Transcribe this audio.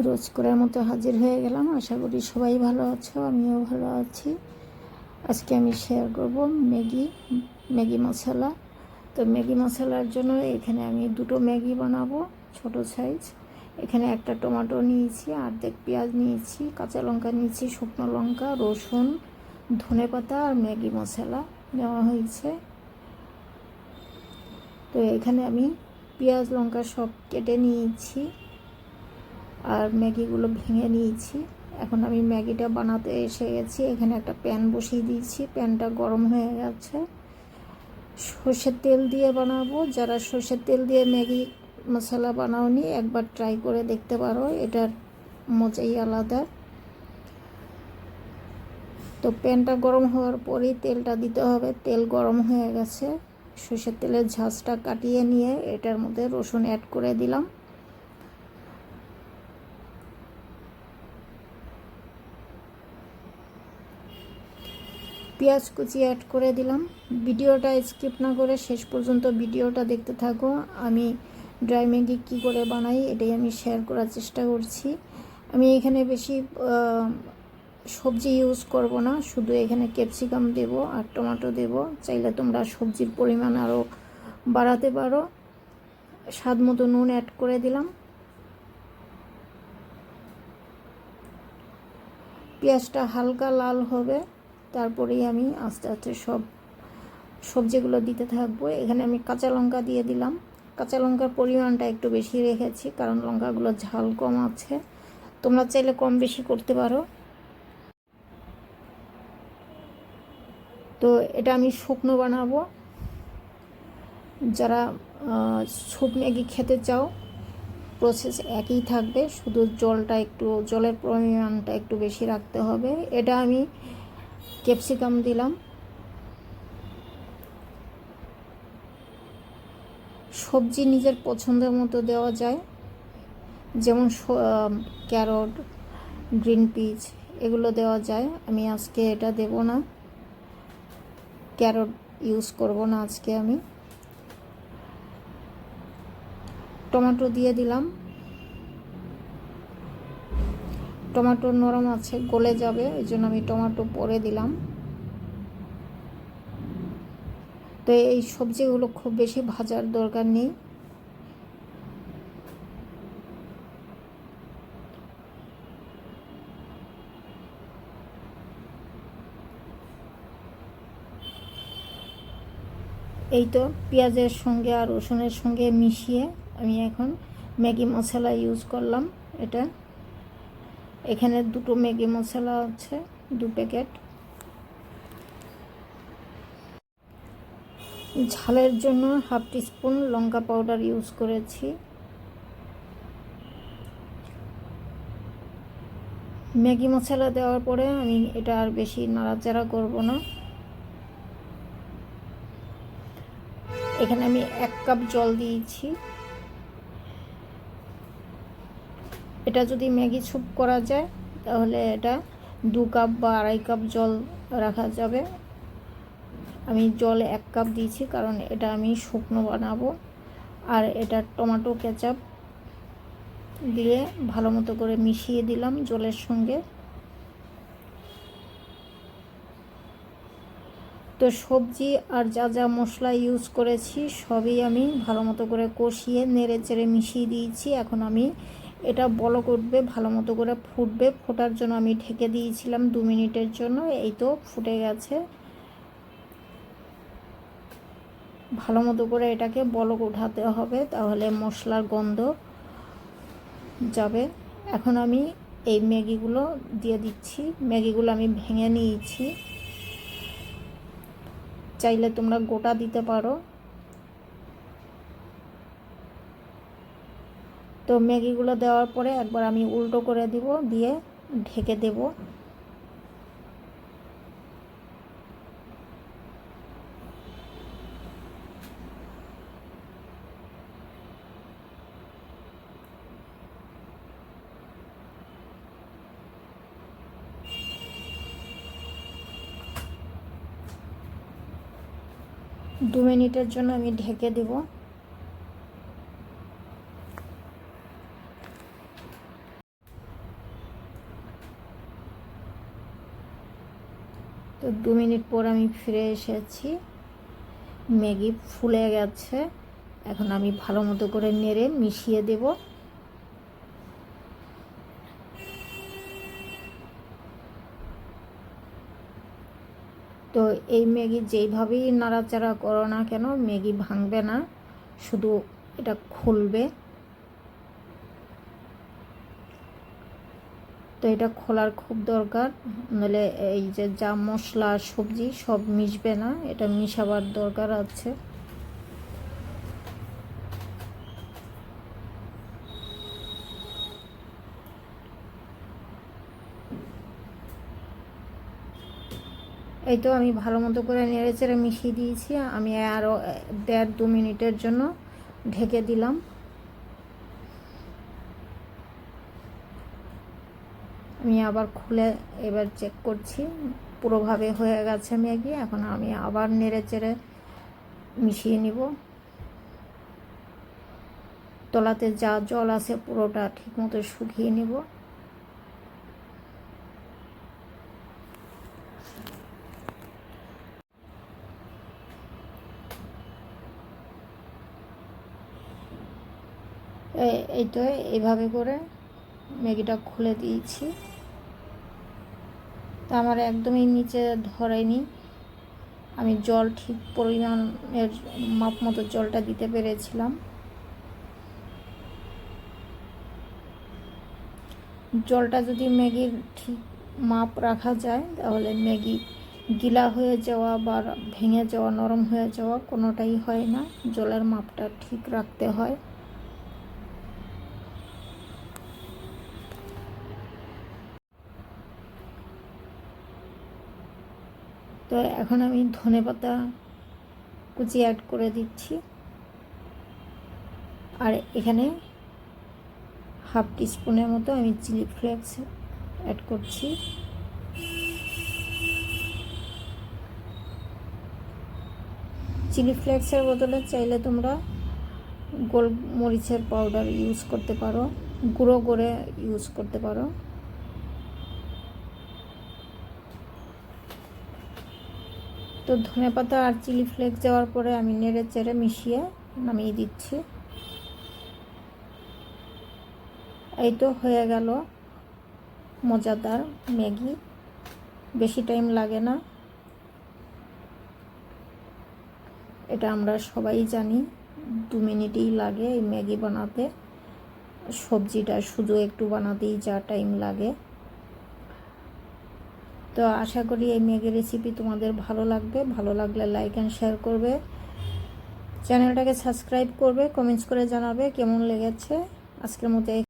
রোজ করার মতো হাজির হয়ে গেলাম। আশা করি সবাই ভালো আছো, আমিও ভালো আছি। আজকে আমি শেয়ার করব ম্যাগি মশলা। তো ম্যাগি মশলার জন্য এখানে আমি দুটো ম্যাগি বানাবো, ছোট সাইজ। এখানে একটা টমেটো নিয়েছি, অর্ধেক পেঁয়াজ নিয়েছি, কাঁচা লঙ্কা নিয়েছি, শুকনো লঙ্কা, রসুন, ধনেপাতা আর ম্যাগি মশলা নেওয়া হয়েছে। তো এখানে আমি পেঁয়াজ লঙ্কা সব কেটে নিয়েছি আর ম্যাগিগুলো ভেঙে নিয়েছি। এখন আমি ম্যাগিটা বানাতে এসে গেছি। এখানে একটা প্যান বসিয়ে দিয়েছি, প্যানটা গরম হয়ে গেছে। সর্ষের তেল দিয়ে বানাবো। যারা সর্ষের তেল দিয়ে ম্যাগি মশলা বানাওনি একবার ট্রাই করে দেখতে পারো, এটার মজাই আলাদা। তো প্যানটা গরম হওয়ার পরেই তেলটা দিতে হবে। তেল গরম হয়ে গেছে, সর্ষের তেলের ঝাঁজটা কাটিয়ে নিয়ে এটার মধ্যে রসুন অ্যাড করে দিলাম। পেঁয়াজ কুচি অ্যাড করে দিলাম। ভিডিওটা স্কিপ না করে শেষ পর্যন্ত ভিডিওটা দেখতে থাকো। আমি ড্রাই ম্যাগি কী করে বানাই এটাই আমি শেয়ার করার চেষ্টা করছি। আমি এখানে বেশি সবজি ইউজ করব না, শুধু এখানে ক্যাপসিকাম দেব আর টমেটো দেব। চাইলে তোমরা সবজির পরিমাণ আরও বাড়াতে পারো। স্বাদ মতো নুন অ্যাড করে দিলাম। পেঁয়াজটা হালকা লাল হবে, তারপরেই আমি আস্তে আস্তে সব সবজিগুলো দিতে থাকবো। এখানে আমি কাঁচা লঙ্কা দিয়ে দিলাম। কাঁচা লঙ্কার পরিমাণটা একটু বেশি রেখেছি, কারণ লঙ্কাগুলো ঝাল কম আছে। তোমরা চাইলে কম বেশি করতে পারো। তো এটা আমি শুকনো বানাবো। যারা স্যুপ ম্যাগি খেতে চাও প্রসেস একই থাকবে, শুধু জলের পরিমাণটা একটু বেশি রাখতে হবে। এটা আমি ক্যাপসিকাম দিলাম। সবজি নিজের পছন্দের মতো দেওয়া যায়, যেমন ক্যারট, গ্রিন পিস এগুলো দেওয়া যায়। আমি আজকে এটা দেব না, ক্যারট ইউজ করব না আজকে আমি। টমেটো দিয়ে দিলাম। টমেটো নরম আছে, গলে যাবে, এই জন্য আমি টমেটো পরে দিলাম। তো এই সবজিগুলো খুব বেশি ভাজার দরকার নেই। এই তো পেঁয়াজের সঙ্গে আর রসুনের সঙ্গে মিশিয়ে আমি এখন ম্যাগি মশলা ইউজ করলাম। এটা এখানে দুটো ম্যাগি মশলা আছে, 2 প্যাকেট। ঝালের জন্য 1/2 টিস্পুন লঙ্কা পাউডার ইউজ করেছি। ম্যাগি মশলা দেওয়ার পরে আমি এটা আর বেশি নাড়াচাড়া করব না। এখানে আমি 1 কাপ জল দিয়েছি। এটা যদি ম্যাগি স্যুপ করা যায় তাহলে এটা 2 কাপ বা 2.5 কাপ জল রাখা যাবে। আমি জল 1 কাপ দিয়েছি, কারণ এটা আমি শুকনো বানাবো। আর এটা টমেটো কেচাপ দিয়ে ভালো মতো করে মিশিয়ে দিলাম জলের সঙ্গে। তো সবজি আর যা যা মশলা ইউজ করেছি সবই আমি ভালো মতো করে কষিয়ে নেড়ে চেড়ে মিশিয়ে দিয়েছি। এখন আমি এটা বলক উঠবে, ভালো মতো করে ফুটবে। ফোটার জন্য আমি ঢেকে দিয়েছিলাম 2 মিনিটের জন্য। এই তো ফুটে গেছে। ভালো মতো করে এটাকে বলক উঠাতে হবে, তাহলে মশলার গন্ধ যাবে। এখন আমি এই ম্যাগিগুলো দিয়ে দিচ্ছি। ম্যাগিগুলো আমি ভেঙে নিয়েছি, চাইলে তোমরা গোটা দিতে পারো। তো ম্যাগিগুলো দেওয়ার পরে একবার আমি উল্টো করে দিব, দিয়ে ঢেকে দেব। দু মিনিটের জন্য আমি ঢেকে দেব। তো 2 মিনিট পর আমি ফিরে এসেছি, ম্যাগি ফুলে গেছে। এখন আমি ভালো মতো করে নেড়ে মিশিয়ে দেব। তো এই ম্যাগি যেইভাবেই নাড়াচাড়া করো না কেন ম্যাগি ভাঙবে না, শুধু এটা খুলবে। তো এটা খোলার খুব দরকার, নাহলে এই যে যা মশলা সবজি সব মিশবে না, এটা মিশাবার দরকার আছে। এই তো আমি ভালো মতো করে নেড়েচেড়ে মিশিয়ে দিয়েছি। আমি আরও 1.5-2 মিনিটের জন্য ঢেকে দিলাম। আমি আবার খুলে এবার চেক করছি, পুরোভাবে হয়ে গেছে ম্যাগি। এখন আমি আবার নেড়েচেড়ে মিশিয়ে নিব। তলাতে যা জল আছে পুরোটা ঠিকমতো শুকিয়ে নিব। এই তো এইভাবে করে ম্যাগিটা খুলে দিয়েছি। তা আমার একদমই নিচে ধরেনি, আমি জল ঠিক পরিমাণের মাপ মতো জলটা দিতে পেরেছিলাম। জলটা যদি ম্যাগির ঠিক মাপ রাখা যায় তাহলে ম্যাগি গিলা হয়ে যাওয়া বা ভেঙে যাওয়া, নরম হয়ে যাওয়া কোনোটাই হয় না। জলের মাপটা ঠিক রাখতে হয়। তো এখন আমি ধনেপাতা কুচি অ্যাড করে দিচ্ছি, আর এখানে হাফ টিস্পুনের মতো আমি চিলি ফ্লেক্স অ্যাড করছি। চিলি ফ্লেক্সের বদলে চাইলে তোমরা গোলমরিচের পাউডার ইউজ করতে পারো, গুঁড়ো করে ইউজ করতে পারো। তো ধনেপাতা আর চিলি ফ্লেক্স দেওয়ার পরে আমি নেড়ে চেড়ে মিশিয়ে নামিয়ে দিচ্ছি। এই তো হয়ে গেল মজাদার ম্যাগি, বেশি টাইম লাগে না। এটা আমরা সবাই জানি, 2 মিনিটই লাগে এই ম্যাগি বানাতে। সবজিটা শুধু একটু বানাতেই যা টাইম লাগে। তো আশা করি এই ম্যাগি রেসিপি তোমাদের ভালো লাগবে। ভালো লাগলে লাইক অ্যান্ড শেয়ার করবে, চ্যানেলটাকে সাবস্ক্রাইব করবে, কমেন্টস করে জানাবে কেমন লেগেছে। আজকের মতো